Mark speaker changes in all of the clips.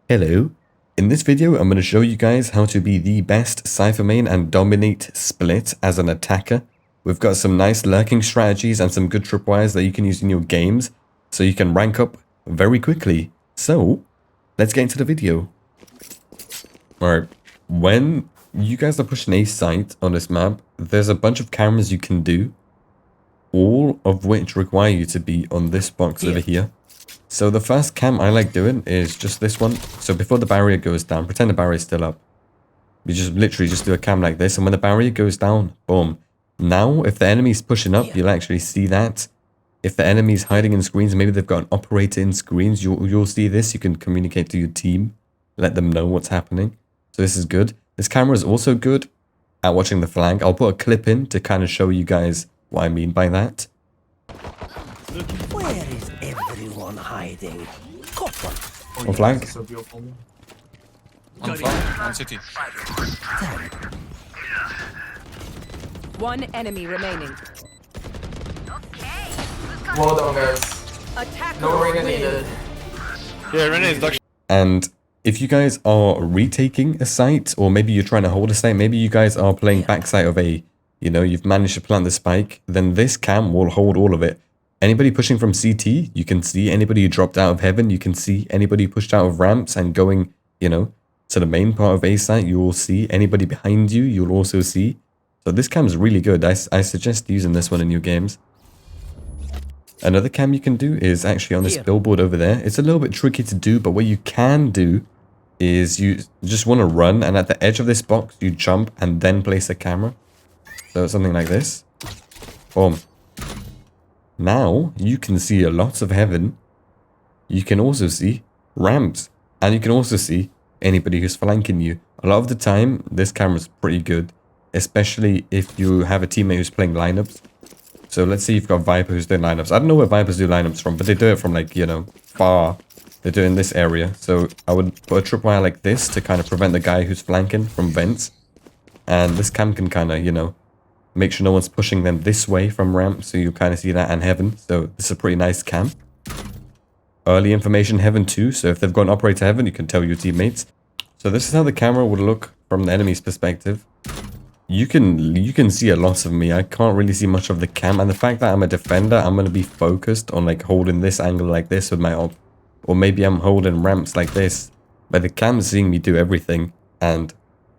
Speaker 1: Hello. In this video, I'm going to show you guys how to be the best cyphermain and dominate split as an attacker. We've got some nice lurking strategies and some good tripwires that you can use in your games so you can rank up very quickly. So, let's get into the video. Alright, when you guys are pushing a site on this map, there's a bunch of cameras you can do, all of which require you to be on this box over here. So the first cam I like doing is just this one. So before the barrier goes down, pretend the barrier is still up. You just literally just do a cam like this, and when the barrier goes down, boom. Now, if the enemy's pushing up, you'll actually see that. If the enemy's hiding in screens, maybe they've got an operator in screens, you'll see this. You can communicate to your team, let them know what's happening. So this is good. This camera is also good at watching the flank. I'll put a clip in to kind of show you guys what I mean by that.
Speaker 2: Where is everyone hiding? Caught one.
Speaker 1: On flank.
Speaker 3: On flank, on city.
Speaker 4: One enemy remaining.
Speaker 5: Well done, guys.
Speaker 4: Attack.
Speaker 5: No arena needed.
Speaker 3: Yeah, Rene is duck.
Speaker 1: And if you guys are retaking a site, or maybe you're trying to hold a site, maybe you guys are playing backside of A, you know, you've managed to plant the spike, then this cam will hold all of it. Anybody pushing from CT, you can see. Anybody who dropped out of heaven, you can see. Anybody pushed out of ramps and going, you know, to the main part of A site, you will see. Anybody behind you, you'll also see. So this cam is really good. I suggest using this one in your games. Another cam you can do is actually on this billboard over there. It's a little bit tricky to do, but what you can do is you just want to run, and at the edge of this box, you jump and then place a camera. So something like this. Boom. Now, you can see a lot of heaven. You can also see ramps. And you can also see anybody who's flanking you. A lot of the time, this camera's pretty good. Especially if you have a teammate who's playing lineups. So let's say you've got Viper who's doing lineups. I don't know where Vipers do lineups from, but they do it from, like, you know, far. They do it in this area. So I would put a tripwire like this to kind of prevent the guy who's flanking from vents. And this cam can kind of, you know, make sure no one's pushing them this way from ramp, so you kind of see that and heaven. So this is a pretty nice cam. Early information heaven too, so if they've got an operator heaven, you can tell your teammates. So this is how the camera would look from the enemy's perspective. You can see a lot of me. I can't really see much of the cam, and the fact that I'm a defender, I'm going to be focused on like holding this angle like this with my op. Or maybe I'm holding ramps like this. But the cam's seeing me do everything, and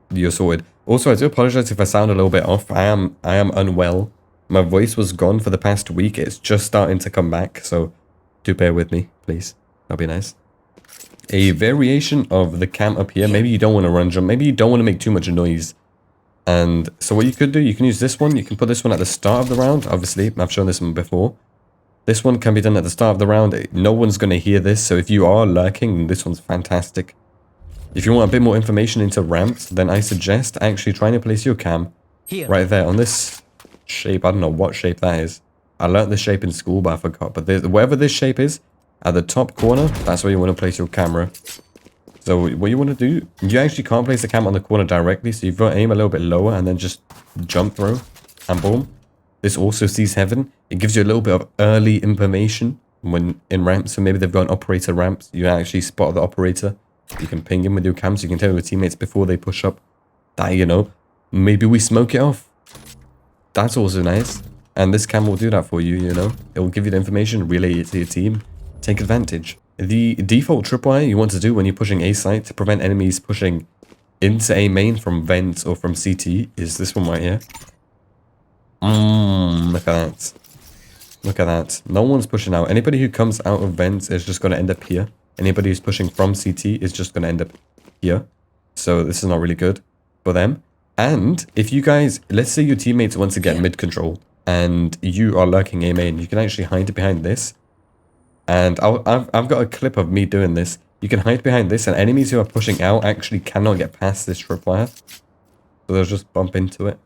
Speaker 1: you're sorted. Also, I do apologize if I sound a little bit off. I am unwell. My voice was gone for the past week. It's just starting to come back, so do bear with me, please. That'll be nice. A variation of the cam up here. Maybe you don't want to run jump. Maybe you don't want to make too much noise. And so what you could do, you can use this one. You can put this one at the start of the round. Obviously, I've shown this one before. This one can be done at the start of the round. No one's going to hear this, so if you are lurking, this one's fantastic. If you want a bit more information into ramps, then I suggest actually trying to place your cam right there on this shape. I don't know what shape that is. I learned this shape in school, but I forgot. But wherever this shape is, at the top corner, that's where you want to place your camera. So what you want to do, you actually can't place the camera on the corner directly, so you've got to aim a little bit lower and then just jump through, and boom. This also sees heaven. It gives you a little bit of early information when in ramps. So maybe they've got an operator ramps. You actually spot the operator. You can ping him with your cam, so you can tell your teammates before they push up that, you know, maybe we smoke it off. That's also nice. And this cam will do that for you, you know. It will give you the information, relay it to your team. Take advantage. The default tripwire you want to do when you're pushing A site to prevent enemies pushing into A main from vents or from CT is this one right here. Look at that. Look at that. No one's pushing out. Anybody who comes out of vents is just going to end up here. Anybody who's pushing from CT is just going to end up here. So this is not really good for them. And if you guys, let's say your teammates want to get mid control and you are lurking A main, you can actually hide behind this. And I've got a clip of me doing this. You can hide behind this, and enemies who are pushing out actually cannot get past this tripwire. So they'll just bump into it,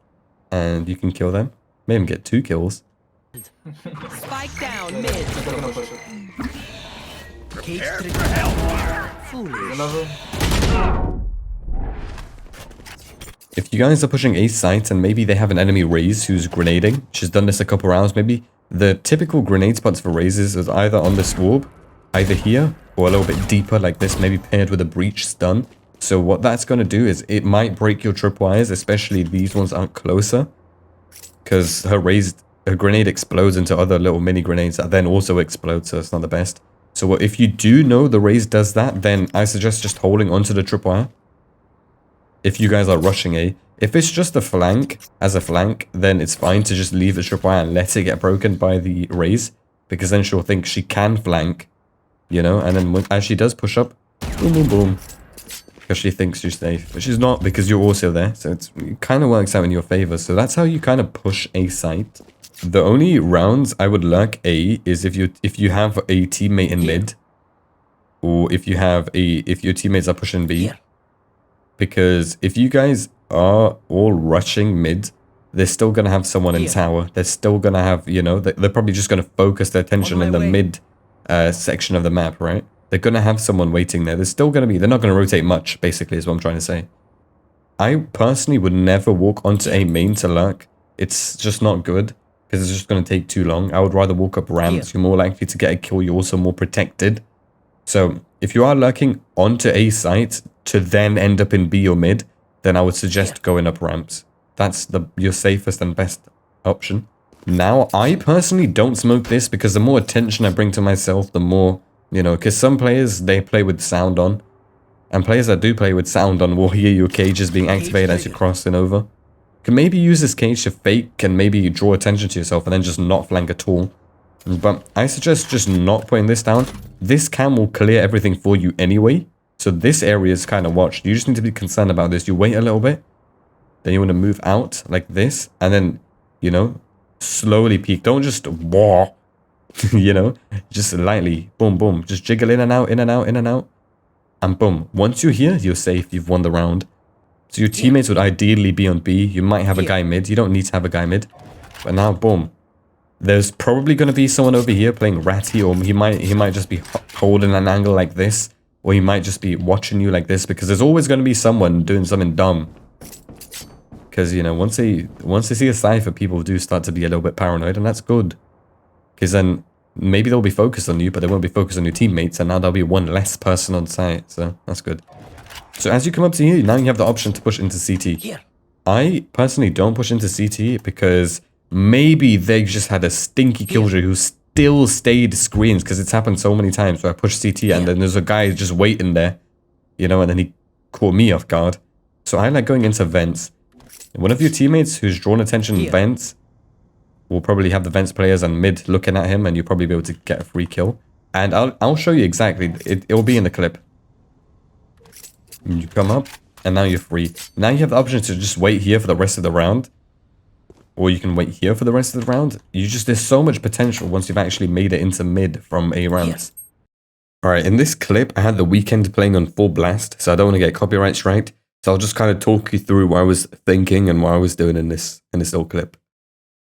Speaker 1: and you can kill them. May even get 2 kills.
Speaker 4: Spike down mid.
Speaker 1: If you guys are pushing A site and maybe they have an enemy Raze who's grenading, she's done this a couple rounds maybe, the typical grenade spots for Razes is either on this orb, either here, or a little bit deeper like this, maybe paired with a breach stun. So what that's going to do is it might break your tripwires, especially these ones aren't closer, because her grenade explodes into other little mini grenades that then also explode, so it's not the best. So if you do know the Raze does that, then I suggest just holding onto the tripwire. If you guys are rushing A. If it's just a flank, as a flank, then it's fine to just leave the tripwire and let it get broken by the Raze, because then she'll think she can flank, you know, and then as she does push up, boom, boom, boom, because she thinks she's safe, but she's not, because you're also there, so it kind of works out in your favor. So that's how you kind of push A site. The only rounds I would lurk A is if you have a teammate in mid, or if your teammates are pushing B. Because if you guys are all rushing mid, they're still going to have someone in tower. They're still going to have, you know, they're probably just going to focus their attention in the mid section of the map, right? They're going to have someone waiting there. They're not going to rotate much, basically, is what I'm trying to say. I personally would never walk onto a main to lurk. It's just not good, because it's just going to take too long. I would rather walk up ramps. You're more likely to get a kill. You're also more protected. So if you are lurking onto A site to then end up in B or mid, then I would suggest going up ramps. That's your safest and best option. Now, I personally don't smoke this, because the more attention I bring to myself, the more, you know, because some players, they play with sound on. And players that do play with sound on will hear your cages being activated as you're crossing over. You can maybe use this cage to fake and maybe draw attention to yourself and then just not flank at all. But I suggest just not putting this down. This cam will clear everything for you anyway. So this area is kind of watched. You just need to be concerned about this. You wait a little bit. Then you want to move out like this. And then, you know, slowly peek. Don't just, wah, you know, just lightly. Boom, boom. Just jiggle in and out, in and out, in and out. And boom. Once you're here, you're safe. You've won the round. So your teammates would ideally be on B. You might have a guy mid. You don't need to have a guy mid. But now, boom. There's probably going to be someone over here playing ratty, or he might just be holding an angle like this, or he might just be watching you like this, because there's always going to be someone doing something dumb. Because, you know, once they see a cypher, people do start to be a little bit paranoid, and that's good. Because then maybe they'll be focused on you, but they won't be focused on your teammates, and now there'll be one less person on site, so that's good. So as you come up to here, now you have the option to push into CT. I personally don't push into CT because maybe they just had a stinky killjoy who still stayed screens, because it's happened so many times where I push CT and then there's a guy just waiting there, you know, and then he caught me off guard. So I like going into vents. One of your teammates who's drawn attention in vents will probably have the vents players and mid looking at him, and you'll probably be able to get a free kill. And I'll show you exactly. It'll be in the clip. You come up, and now you're free. Now you have the option to just wait here for the rest of the round. Or you can wait here for the rest of the round. There's so much potential once you've actually made it into mid from A ramps. Alright, in this clip, I had the Weeknd playing on full blast, so I don't want to get copyright striked. So I'll just kind of talk you through what I was thinking and what I was doing in this little clip.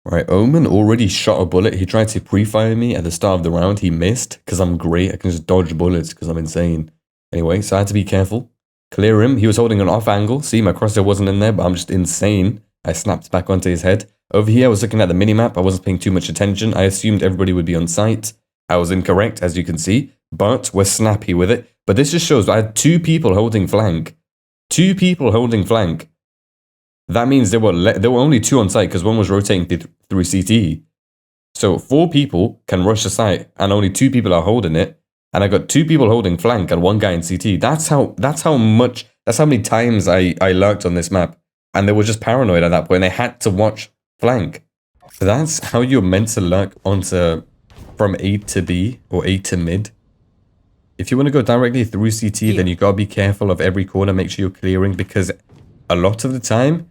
Speaker 1: Alright, Omen already shot a bullet. He tried to pre-fire me at the start of the round. He missed, because I'm great. I can just dodge bullets because I'm insane. Anyway, so I had to be careful. Clear him. He was holding an off angle. See, my crosshair wasn't in there, but I'm just insane. I snapped back onto his head. Over here, I was looking at the minimap. I wasn't paying too much attention. I assumed everybody would be on site. I was incorrect, as you can see, but we're snappy with it. But this just shows I had 2 people holding flank. 2 people holding flank. That means there were only 2 on site, because one was rotating through CT. So 4 people can rush the site, and only 2 people are holding it. And I got 2 people holding flank and 1 guy in CT. That's how many times I lurked on this map. And they were just paranoid at that point. They had to watch flank. That's how you're meant to lurk from A to B or A to mid. If you want to go directly through CT, then you gotta be careful of every corner. Make sure you're clearing, because a lot of the time,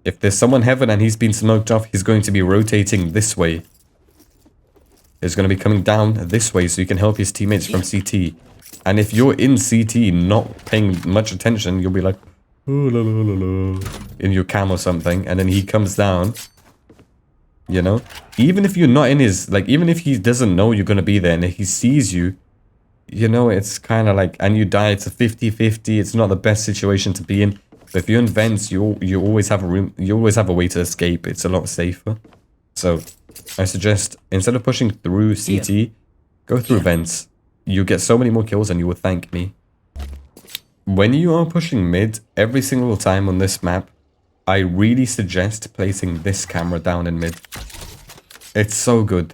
Speaker 1: if there's someone heaven and he's been smoked off, he's going to be rotating this way. He's going to be coming down this way, so you can help his teammates from CT. And if you're in CT not paying much attention, you'll be like, oh, la, la, la, la, in your cam or something, and then he comes down, you know? Even if you're not in his, like, even if he doesn't know you're going to be there, and if he sees you, you know, it's kind of like, and you die, it's a 50-50, it's not the best situation to be in. But if you're in vents, you always have a room, you always have a way to escape. It's a lot safer. So I suggest, instead of pushing through CT, go through vents. you get so many more kills and you will thank me. When you are pushing mid, every single time on this map, I really suggest placing this camera down in mid. It's so good.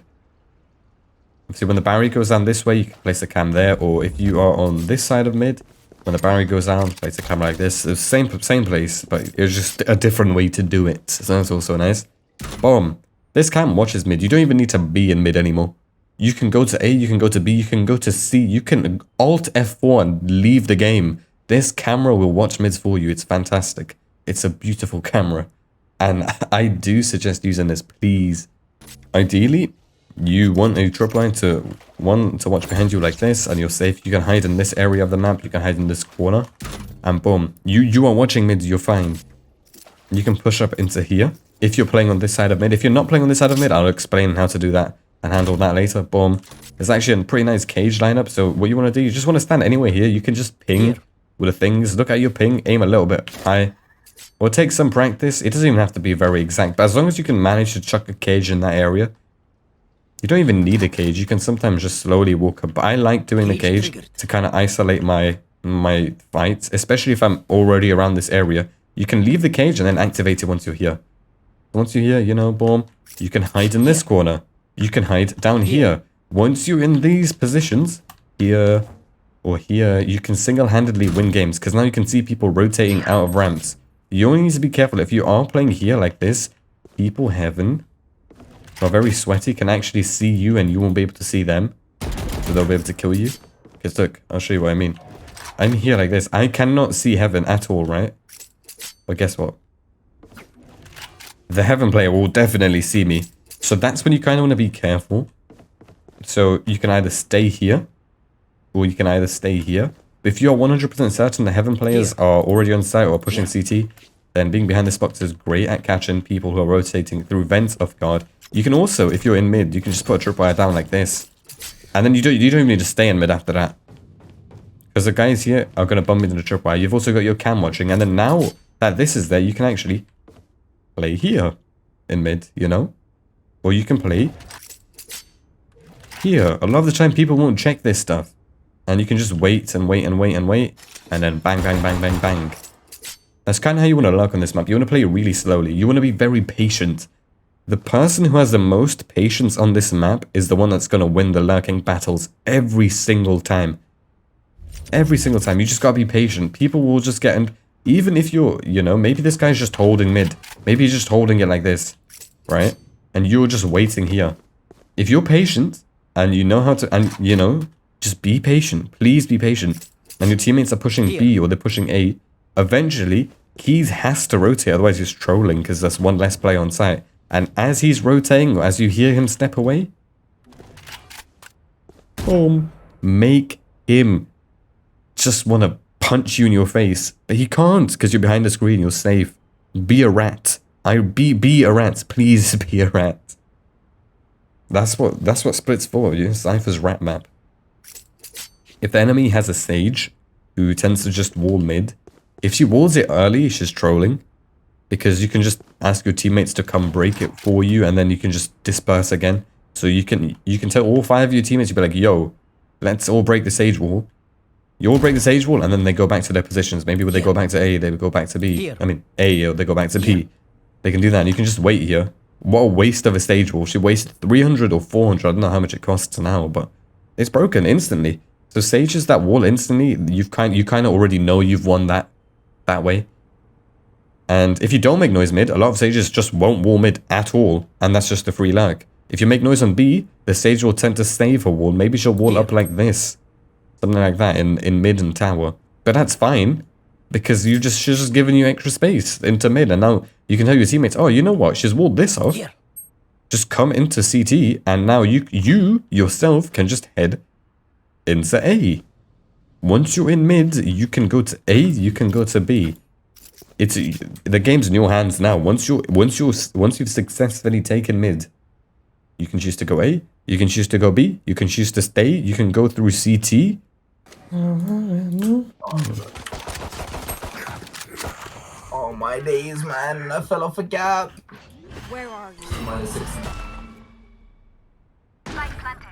Speaker 1: See, when the barrier goes down this way, you can place the cam there, or if you are on this side of mid, when the barrier goes down, place the camera like this. It's the same place, but it's just a different way to do it. So that's also nice. Boom. This cam watches mid. You don't even need to be in mid anymore. You can go to A, you can go to B, you can go to C. You can Alt F4 and leave the game. This camera will watch mids for you. It's fantastic. It's a beautiful camera. And I do suggest using this, please. Ideally, you want a tripwire to watch behind you like this, and you're safe. You can hide in this area of the map. You can hide in this corner. And boom. You are watching mids. You're fine. You can push up into here. If you're playing on this side of mid. If you're not playing on this side of mid, I'll explain how to do that and handle that later. Boom. It's actually a pretty nice cage lineup. So what you want to do, you just want to stand anywhere here. You can just ping with the things. Look at your ping. Aim a little bit high. Or take some practice. It doesn't even have to be very exact. But as long as you can manage to chuck a cage in that area. You don't even need a cage. You can sometimes just slowly walk up. But I like doing the cage to kind of isolate my fights. Especially if I'm already around this area. You can leave the cage and then activate it once you're here. Once you're here, you know, boom. You can hide in this corner. You can hide down here. Once you're in these positions, here or here, you can single-handedly win games. Because now you can see people rotating out of ramps. You only need to be careful. If you are playing here like this, people heaven who are very sweaty can actually see you and you won't be able to see them. So they'll be able to kill you. Because look, I'll show you what I mean. I'm here like this. I cannot see heaven at all, right? But guess what? The heaven player will definitely see me. So that's when you kind of want to be careful. So you can either stay here. Or you can either stay here. If you're 100% certain the heaven players are already on site or pushing CT, then being behind this box is great at catching people who are rotating through vents off guard. You can also, if you're in mid, you can just put a tripwire down like this. And then you don't even need to stay in mid after that. Because the guys here are going to bump into the tripwire. You've also got your cam watching. And then now that this is there, you can actually play here in mid, you know? Or you can play here. A lot of the time people won't check this stuff. And you can just wait and wait and wait and wait. And then bang, bang, bang, bang, bang. That's kind of how you want to lurk on this map. You want to play really slowly. You want to be very patient. The person who has the most patience on this map is the one that's going to win the lurking battles every single time. Every single time. You just got to be patient. People will just get in. Even if you're, you know, maybe this guy's just holding mid. Maybe he's just holding it like this. Right? And you're just waiting here. If you're patient and you know how to, and you know, just be patient. Please be patient. And your teammates are pushing B or they're pushing A. Eventually, Keys has to rotate. Otherwise, he's trolling because there's one less player on site. And as he's rotating, or as you hear him step away, boom, make him just want to punch you in your face. But he can't because you're behind the screen. You're safe. Be a rat. Be a rat. Please be a rat. That's what Split's for. You know, Cypher's rat map. If the enemy has a Sage who tends to just wall mid, if she walls it early, she's trolling. Because you can just ask your teammates to come break it for you, and then you can just disperse again. So you can tell all 5 of your teammates, you'll be like, yo, let's all break the Sage wall. You all break the Sage wall, and then they go back to their positions. Maybe when they go back to A, they go back to B. I mean, A, or they go back to B. They can do that, and you can just wait here. What a waste of a Sage wall. She wasted 300 or 400. I don't know how much it costs now, but it's broken instantly. So Sages that wall instantly, you kind of already know you've won that way. And if you don't make noise mid, a lot of Sages just won't wall mid at all, and that's just a free lag. If you make noise on B, the Sage will tend to save her wall. Maybe she'll wall up like this, something like that in mid and tower. But that's fine because she's just giving you extra space into mid, and now you can tell your teammates, oh, you know what? She's walled this off. Just come into CT, and now you yourself can just head into A. Once you're in mid, you can go to A, you can go to B. The game's in your hands now. Once you've successfully taken mid, you can choose to go A, you can choose to go B, you can choose to stay, you can go through CT.
Speaker 5: Oh my days, man! I fell off a gap.
Speaker 4: Where are you?
Speaker 5: -6.
Speaker 6: Spike planted.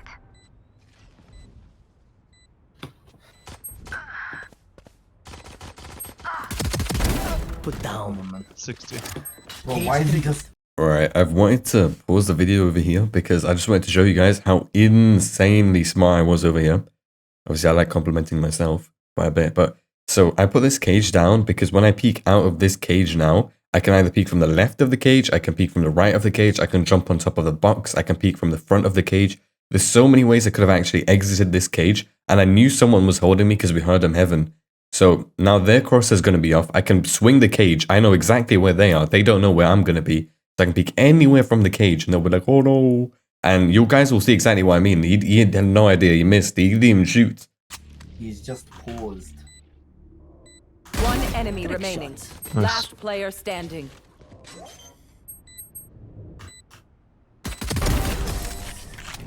Speaker 2: put down.
Speaker 3: 60.
Speaker 5: Bro, why is he just...
Speaker 1: Alright, I've wanted to pause the video over here because I just wanted to show you guys how insanely smart I was over here. Obviously, I like complimenting myself quite a bit, but so I put this cage down because when I peek out of this cage now, I can either peek from the left of the cage, I can peek from the right of the cage, I can jump on top of the box, I can peek from the front of the cage. There's so many ways I could have actually exited this cage, and I knew someone was holding me because we heard them heaven. So now their cross is going to be off. I can swing the cage. I know exactly where they are. They don't know where I'm going to be. So I can peek anywhere from the cage, and they'll be like, oh no. And you guys will see exactly what I mean. He had no idea. He missed. He didn't even shoot.
Speaker 5: He's just paused.
Speaker 4: One enemy remaining. Last player standing.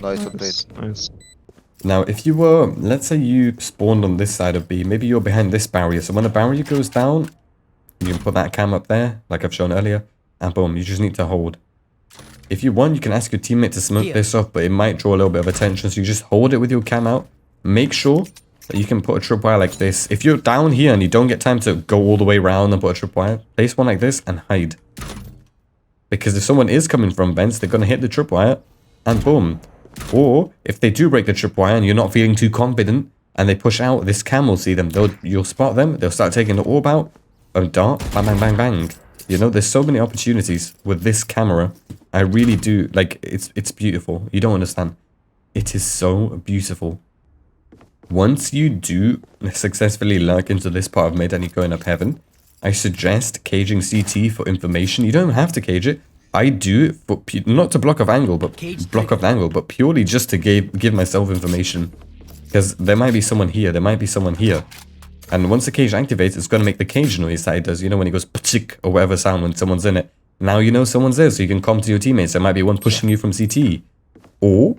Speaker 6: Nice update.
Speaker 3: Nice.
Speaker 1: Now, if you were, let's say you spawned on this side of B, maybe you're behind this barrier. So when the barrier goes down, you can put that cam up there, like I've shown earlier, and boom, you just need to hold. If you want, you can ask your teammate to smoke this off, but it might draw a little bit of attention, so you just hold it with your cam out. Make sure that you can put a tripwire like this. If you're down here and you don't get time to go all the way around and put a tripwire, place one like this and hide. Because if someone is coming from vents, they're going to hit the tripwire, and boom. Or, if they do break the tripwire and you're not feeling too confident, and they push out, this cam will see them. You'll spot them, they'll start taking the orb out, and dart, bang, bang, bang, bang. You know, there's so many opportunities with this camera. I really do, like, it's beautiful. You don't understand. It is so beautiful. Once you do successfully lurk into this part of mid and you're going up heaven, I suggest caging CT for information. You don't have to cage it. I do it for not to block off angle, but purely just to give myself information. Because there might be someone here, there might be someone here. And once the cage activates, it's going to make the cage noise that it does. You know, when it goes pchik or whatever sound when someone's in it. Now you know someone's there, so you can come to your teammates. There might be one pushing you from CT. Or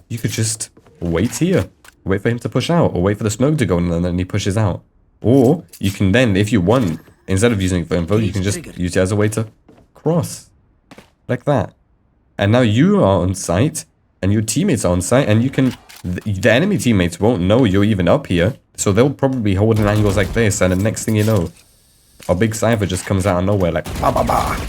Speaker 1: you could just wait here. Wait for him to push out, or wait for the smoke to go in and then he pushes out. Or you can then, if you want, instead of using it for info, you can just use it as a way to cross. Like that. And now you are on site, and your teammates are on site, and you can... The enemy teammates won't know you're even up here, so they'll probably be holding angles like this, and the next thing you know, a big cypher just comes out of nowhere like... Bah, bah, bah.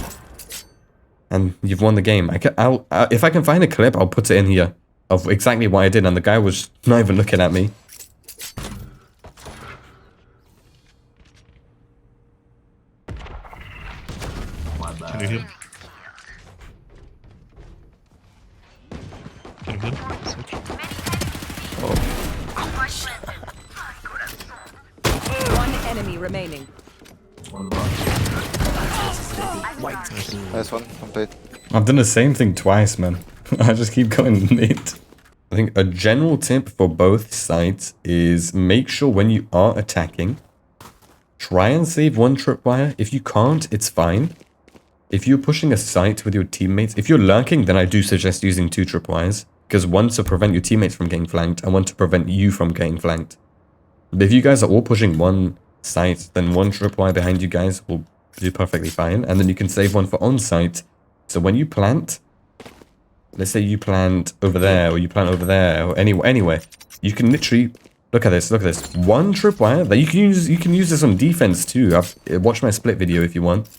Speaker 1: And you've won the game. If I can find a clip, I'll put it in here of exactly what I did, and the guy was not even looking at me.
Speaker 3: Can you heal? Can you heal? Switch.
Speaker 4: One enemy remaining.
Speaker 6: Nice one, complete.
Speaker 1: I've done the same thing twice, man. I just keep going mid. I think a general tip for both sides is make sure when you are attacking, try and save one tripwire. If you can't, it's fine. If you're pushing a site with your teammates, if you're lurking, then I do suggest using 2 tripwires. Because one to prevent your teammates from getting flanked, and one to prevent you from getting flanked. But if you guys are all pushing one site, then one tripwire behind you guys will do perfectly fine. And then you can save one for on-site. So when you plant, let's say you plant over there, or you plant over there, or anywhere, you can literally look at this. One tripwire that you can use this on defense too. Watch my split video if you want.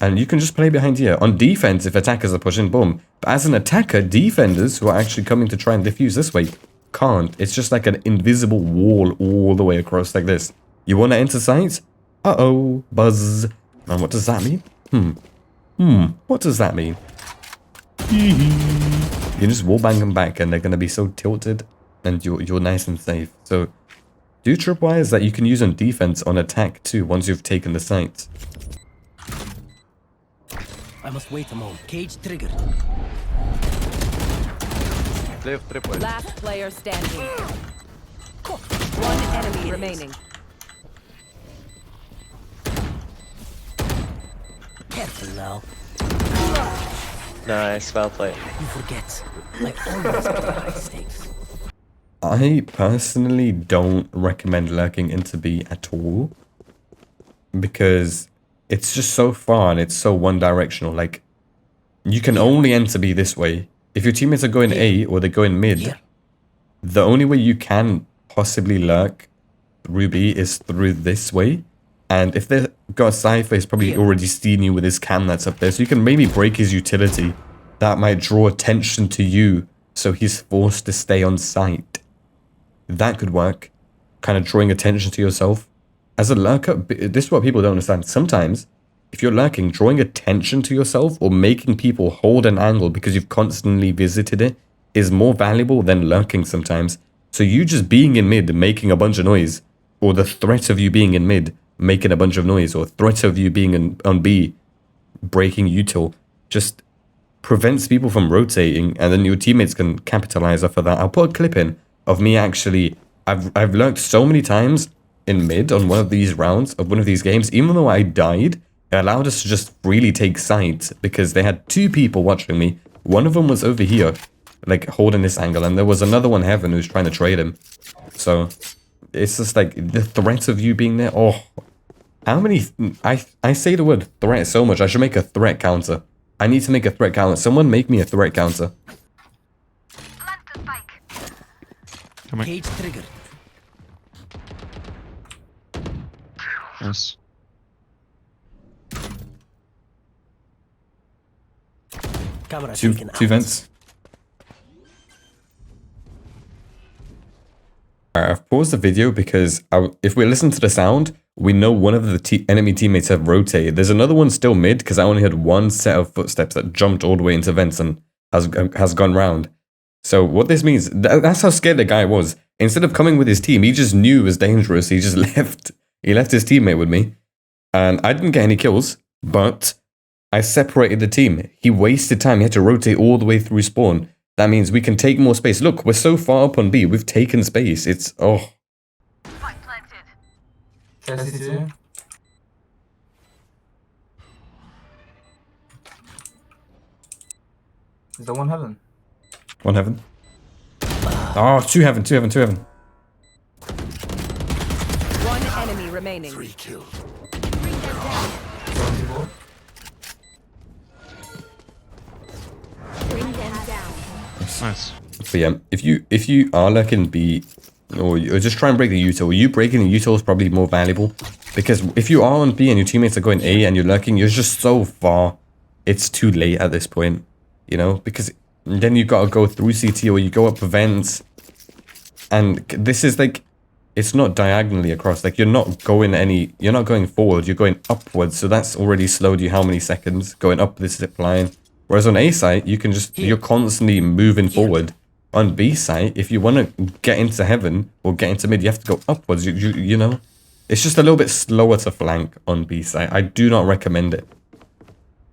Speaker 1: And you can just play behind here. On defense, if attackers are pushing, boom. But as an attacker, defenders who are actually coming to try and defuse this way can't. It's just like an invisible wall all the way across like this. You want to enter site? Uh-oh, buzz. And what does that mean? What does that mean? You just wallbang them back and they're going to be so tilted and you're nice and safe. So do tripwires that you can use on defense on attack too once you've taken the site.
Speaker 2: I must wait a moment. Cage triggered.
Speaker 6: Left tripwire.
Speaker 4: Last player standing. One enemy remaining.
Speaker 2: Careful now.
Speaker 7: Nice, well played.
Speaker 2: You forget. I always play high stakes.
Speaker 1: I personally don't recommend lurking into B at all. Because it's just so far and it's so one-directional. Like, you can only enter B this way. If your teammates are going A or they're going mid, the only way you can possibly lurk through B is through this way. And if they've got a Cypher, he's probably already seen you with his cam that's up there. So you can maybe break his utility. That might draw attention to you, so he's forced to stay on site. That could work. Kind of drawing attention to yourself. As a lurker, this is what people don't understand. Sometimes, if you're lurking, drawing attention to yourself or making people hold an angle because you've constantly visited it is more valuable than lurking sometimes. So you just being in mid, making a bunch of noise, or the threat of you being in mid, making a bunch of noise, or threat of you being on B, breaking util, just prevents people from rotating, and then your teammates can capitalize off of that. I'll put a clip in of me actually. I've lurked so many times in mid on one of these rounds of one of these games, even though I died, it allowed us to just freely take sides because they had 2 people watching me. One of them was over here, like holding this angle, and there was another one heaven who's trying to trade him. So it's just like the threat of you being there. Oh, how many? I say the word threat so much. I should make a threat counter. I need to make a threat counter. Someone make me a threat counter.
Speaker 2: Cage triggered.
Speaker 3: Nice.
Speaker 2: Camera
Speaker 1: Two
Speaker 2: taken out.
Speaker 1: vents. Alright, I've paused the video because if we listen to the sound, we know one of the enemy teammates have rotated. There's another one still mid because I only had one set of footsteps that jumped all the way into vents and has gone round. So what this means, that's how scared the guy was. Instead of coming with his team, he just knew it was dangerous. He just left. He left his teammate with me. And I didn't get any kills, but I separated the team. He wasted time. He had to rotate all the way through spawn. That means we can take more space. Look, we're so far up on B. We've taken space. It's, oh.
Speaker 5: SC2. Is there one heaven?
Speaker 1: One heaven. Oh, two heaven.
Speaker 4: One enemy remaining.
Speaker 3: Nice.
Speaker 1: But yeah, if you are lurking B, or just try and break the util, you breaking the util is probably more valuable. Because if you are on B and your teammates are going A and you're lurking, you're just so far. It's too late at this point, you know? Because then you got to go through CT or you go up vents. And this is like, it's not diagonally across. Like you're not going forward, you're going upwards. So that's already slowed you how many seconds going up this zip line. Whereas on A site, you can just, you're constantly moving forward. On B site, if you want to get into heaven or get into mid, you have to go upwards. You know, it's just a little bit slower to flank on B site. I do not recommend it.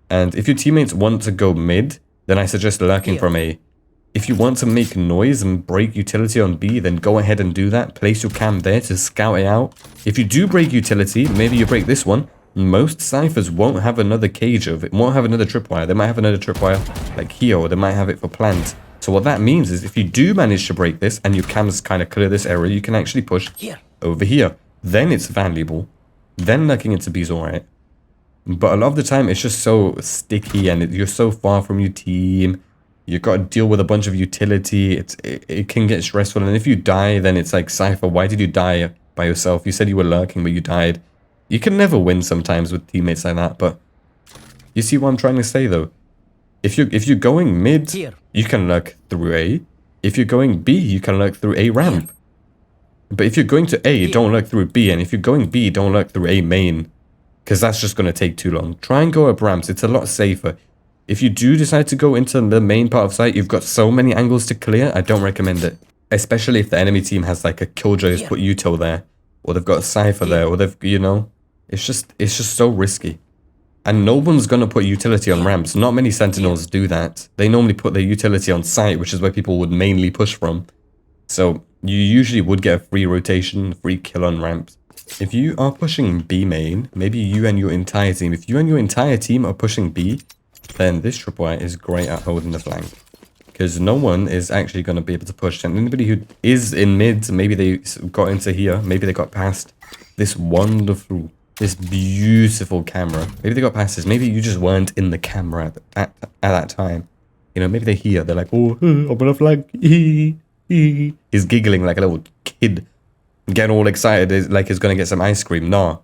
Speaker 1: And if your teammates want to go mid, then I suggest lurking from A. If you want to make noise and break utility on B, then go ahead and do that. Place your cam there to scout it out. If you do break utility, maybe you break this one. Most ciphers won't have another cage of it, won't have another tripwire. They might have another tripwire like here, or they might have it for plant. So what that means is if you do manage to break this and your cams kind of clear this area, you can actually push over here. Then it's valuable. Then lurking into B is alright. But a lot of the time it's just so sticky and you're so far from your team. You've got to deal with a bunch of utility. It can get stressful. And if you die, then it's like, Cypher, why did you die by yourself? You said you were lurking, but you died. You can never win sometimes with teammates like that, but you see what I'm trying to say though. If you're going mid, you can lurk through A. If you're going B, you can lurk through A ramp. But if you're going to A, don't lurk through B, and if you're going B, don't lurk through A main, because that's just going to take too long. Try and go up ramps. It's a lot safer. If you do decide to go into the main part of site, you've got so many angles to clear. I don't recommend it, especially if the enemy team has like a killjoy who's put util there, or they've got a cypher there, or they've, you know. It's just so risky. And no one's going to put utility on ramps. Not many sentinels do that. They normally put their utility on site, which is where people would mainly push from. So you usually would get a free rotation, free kill on ramps. If you are pushing B main, maybe you and your entire team, if you and your entire team are pushing B, then this tripwire is great at holding the flank. Because no one is actually going to be able to push. And anybody who is in mid, maybe they got into here, maybe they got past this wonderful, this beautiful camera. Maybe they got past this. Maybe you just weren't in the camera at that time. You know, maybe they're here. They're like, oh, I'm gonna flank. He's giggling like a little kid. Getting all excited like he's gonna get some ice cream. Nah.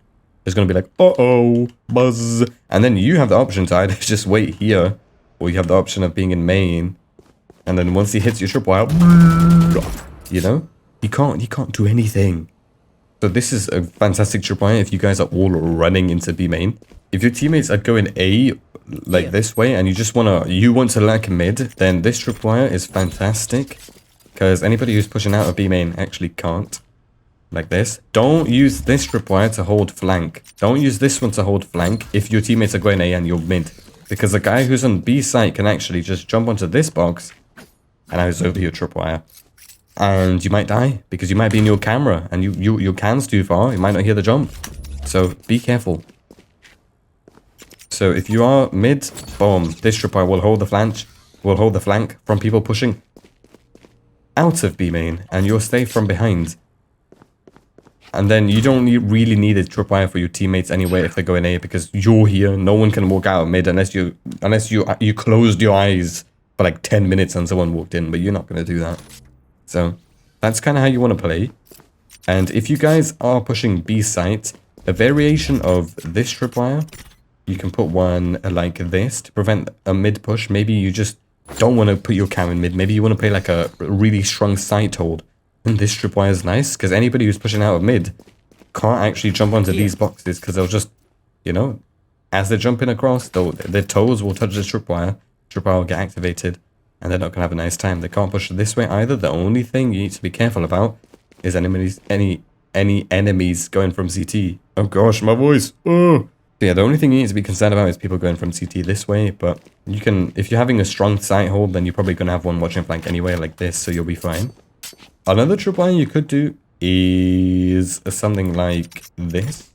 Speaker 1: it's going to be like, uh-oh, buzz. And then you have the option to either just wait here, or you have the option of being in main. And then once he hits your tripwire, you know, he can't do anything. So this is a fantastic tripwire if you guys are all running into B main. If your teammates are going A like this way and you want to lurk mid, then this tripwire is fantastic. Because anybody who's pushing out of B main actually can't. Like this. Don't use this tripwire to hold flank. Don't use this one to hold flank if your teammates are going A and you're mid. Because the guy who's on B site can actually just jump onto this box and I was over your tripwire. And you might die because you might be in your camera and your can's too far. You might not hear the jump. So be careful. So if you are mid, boom, this tripwire will hold the flank from people pushing out of B main, and you'll stay from behind. And then you don't really need a tripwire for your teammates anyway if they're going A, because you're here. No one can walk out of mid unless you closed your eyes for like 10 minutes and someone walked in, but you're not going to do that. So that's kind of how you want to play. And if you guys are pushing B site, a variation of this tripwire, you can put one like this to prevent a mid push. Maybe you just don't want to put your cam in mid. Maybe you want to play like a really strong site hold. And this tripwire is nice because anybody who's pushing out of mid can't actually jump onto these boxes because they'll just, you know, as they're jumping across, their toes will touch the tripwire. Tripwire will get activated and they're not going to have a nice time. They can't push this way either. The only thing you need to be careful about is any enemies going from CT. Oh gosh, my voice. Oh. Yeah, the only thing you need to be concerned about is people going from CT this way, but you can, if you're having a strong sight hold, then you're probably going to have one watching flank anyway, like this, so you'll be fine. Another tripwire you could do is something like this.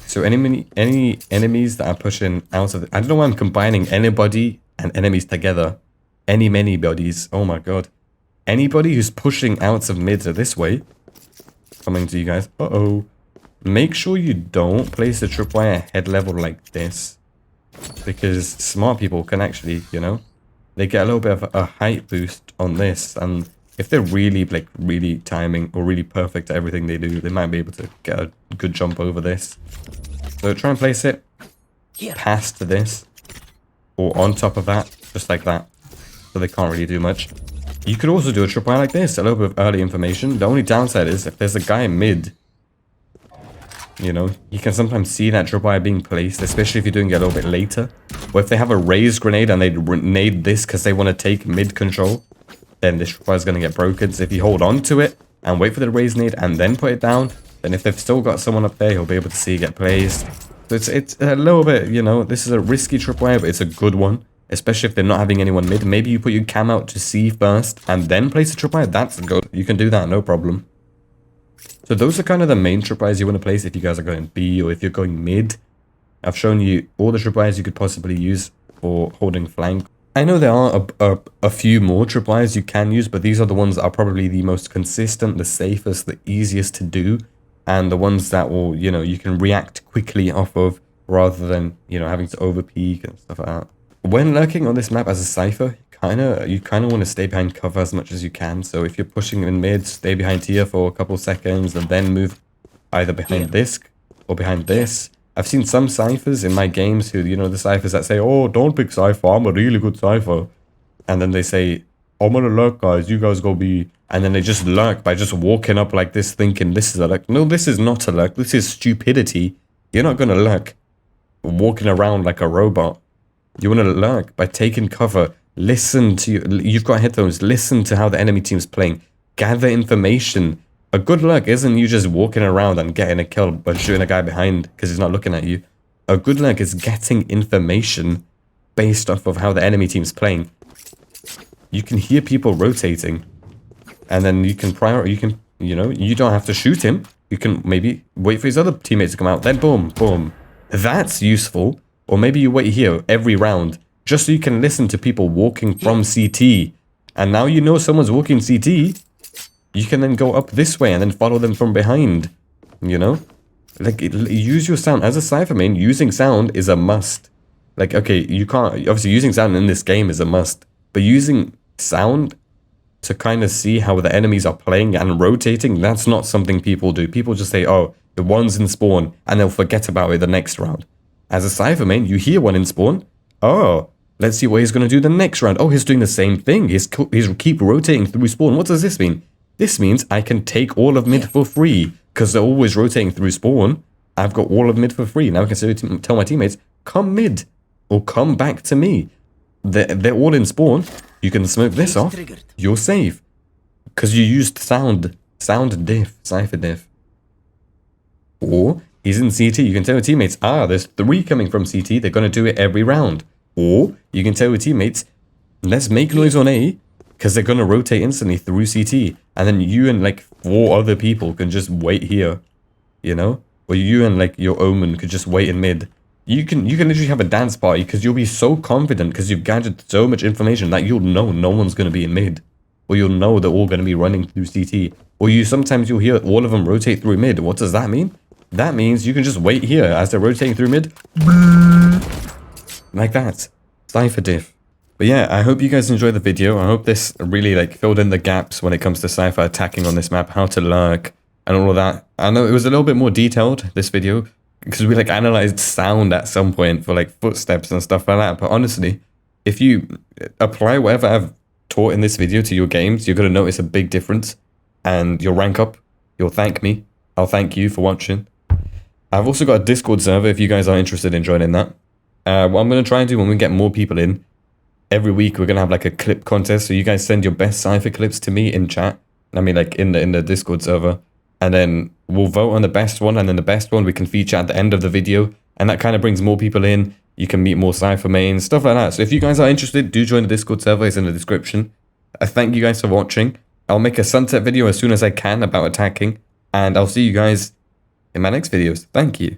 Speaker 1: So any enemies that are pushing out of the, I don't know why I'm combining anybody and enemies together. Many bodies. Oh my god. Anybody who's pushing out of mid this way, coming to you guys. Uh-oh. Make sure you don't place the tripwire head level like this. Because smart people can actually, you know, they get a little bit of a height boost on this. And if they're really, like, really timing or really perfect at everything they do, they might be able to get a good jump over this. So try and place it past this or on top of that, just like that. So they can't really do much. You could also do a tripwire like this, a little bit of early information. The only downside is if there's a guy mid, you know, you can sometimes see that tripwire being placed, especially if you're doing it a little bit later. Or if they have a Raze grenade and they grenade this because they want to take mid control, then this tripwire is going to get broken. So if you hold on to it and wait for the Raze nade and then put it down, then if they've still got someone up there, he'll be able to see it get placed. So it's a little bit, you know, this is a risky tripwire, but it's a good one. Especially if they're not having anyone mid. Maybe you put your cam out to C first and then place a tripwire. That's good. You can do that, no problem. So those are kind of the main tripwires you want to place if you guys are going B or if you're going mid. I've shown you all the tripwires you could possibly use for holding flank. I know there are a few more tripwires you can use, but these are the ones that are probably the most consistent, the safest, the easiest to do, and the ones that will, you know, you can react quickly off of rather than, you know, having to overpeak and stuff like that. When lurking on this map as a cypher, you kind of want to stay behind cover as much as you can. So if you're pushing in mid, stay behind here for a couple seconds and then move either behind this or behind this. I've seen some ciphers in my games who, you know, the ciphers that say, oh, don't pick cypher, I'm a really good cypher. And then they say, I'm gonna lurk, guys, you guys go be. And then they just lurk by just walking up like this thinking this is a lurk. No, this is not a lurk. This is stupidity. You're not gonna lurk walking around like a robot. You want to lurk by taking cover. Listen to you've got headphones. Listen to how the enemy team's playing. Gather information. A good lurk isn't you just walking around and getting a kill by shooting a guy behind because he's not looking at you. A good lurk is getting information based off of how the enemy team's playing. You can hear people rotating, and then you can you know, you don't have to shoot him. You can maybe wait for his other teammates to come out. Then boom, boom. That's useful. Or maybe you wait here every round just so you can listen to people walking from CT. And now you know someone's walking CT. You can then go up this way and then follow them from behind. You know? Like, use your sound. As a cyphermain, using sound is a must. Like, okay, you can't... Obviously, using sound in this game is a must. But using sound to kind of see how the enemies are playing and rotating, that's not something people do. People just say, oh, The one's in spawn, and they'll forget about it the next round. As a cypher main, you hear one in spawn. Oh, let's see what he's going to do the next round. Oh, he's doing the same thing. He's keep rotating through spawn. What does this mean? This means I can take all of mid for free, because they're always rotating through spawn. I've got all of mid for free. Now I can tell my teammates, come mid, or come back to me. They're all in spawn. You can smoke this off. You're safe. Because you used sound diff, cypher diff. Or he's in CT. You can tell your teammates, there's 3 coming from CT. They're going to do it every round. Or you can tell your teammates, let's make noise on A, because they're going to rotate instantly through CT. And then you and like 4 other people can just wait here, you know? Or you and like your omen could just wait in mid. You can literally have a dance party, because you'll be so confident, because you've gathered so much information that you'll know no one's going to be in mid. Or you'll know they're all going to be running through CT. Or sometimes you'll hear all of them rotate through mid. What does that mean? That means you can just wait here as they're rotating through mid. Like that. Cypher diff. But yeah, I hope you guys enjoyed the video. I hope this really like filled in the gaps when it comes to cypher attacking on this map, how to lurk, and all of that. I know it was a little bit more detailed, this video, because we like analyzed sound at some point for like footsteps and stuff like that. But honestly, if you apply whatever I've taught in this video to your games, you're going to notice a big difference, and you'll rank up. You'll thank me. I'll thank you for watching. I've also got a Discord server if you guys are interested in joining that. What I'm going to try and do when we get more people in, every week we're going to have like a clip contest. So you guys send your best cypher clips to me in chat. I mean like in the Discord server. And then we'll vote on the best one. And then the best one we can feature at the end of the video. And that kind of brings more people in. You can meet more cypher mains, stuff like that. So if you guys are interested, do join the Discord server. It's in the description. I thank you guys for watching. I'll make a sunset video as soon as I can about attacking. And I'll see you guys in my next videos. Thank you.